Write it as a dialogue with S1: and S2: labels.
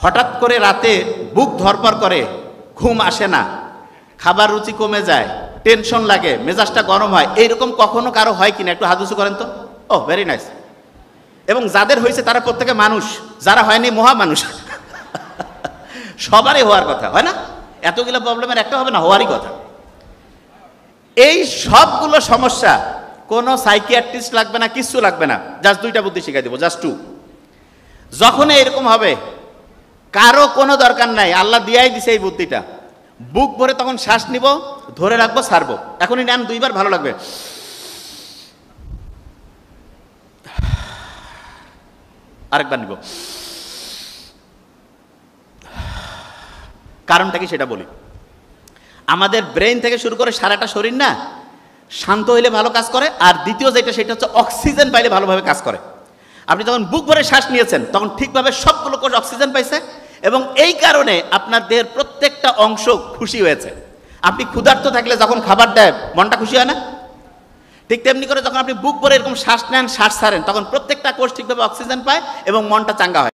S1: হঠাৎ করে রাতে বুক ধরপড় করে, ঘুম আসে না, খাবার রুচি কমে যায়, টেনশন লাগে, মেজাজটা গরম হয়, এইরকম কখনো কারো হয় কিনা? একটু হাত উঁচু করেন তো। ও ভেরি নাইস। এবং যাদের হয়েছে তারা প্রত্যেকে মানুষ, যারা হয়নি মহা মানুষ। সবারই হওয়ার কথা, হয় না? এতগুলো প্রবলেমের একটা হবে না, হওয়ারই কথা। এই সবগুলো সমস্যা কোনো সাইকিয়াট্রিস্ট লাগবে না, কিচ্ছু লাগবে না, জাস্ট দুইটা বুদ্ধি শিখাই দেবো, জাস্ট টু। যখন এরকম হবে কারো কোনো দরকার নাই, আল্লাহ দিয়াই দিছে এই বুদ্ধিটা। বুক ভরে তখন শ্বাস নিব, ধরে রাখবো, ছাড়বো। এখনই নেন, দুইবার, ভালো লাগবে। আরেকবার নিব। কারণটা কি সেটা বলি। আমাদের ব্রেন থেকে শুরু করে সারাটা শরীর না শান্ত হইলে ভালো কাজ করে, আর দ্বিতীয় যেটা সেটা হচ্ছে অক্সিজেন পাইলে ভালোভাবে কাজ করে। আপনি যখন বুক ভরে শ্বাস নিয়েছেন তখন ঠিকভাবে সবগুলো কোষ অক্সিজেন পাইছে, এবং এই কারণে আপনার দেহের প্রত্যেকটা অংশ খুশি হয়েছে। আপনি ক্ষুধার্ত থাকলে যখন খাবার দেয় মনটা খুশি হয় না? ঠিক তেমনি করে যখন আপনি বুক ভরে এরকম শ্বাস নেন, শ্বাস ছাড়েন, তখন প্রত্যেকটা কোষ ঠিকভাবে অক্সিজেন পায় এবং মনটা চাঙ্গা হয়।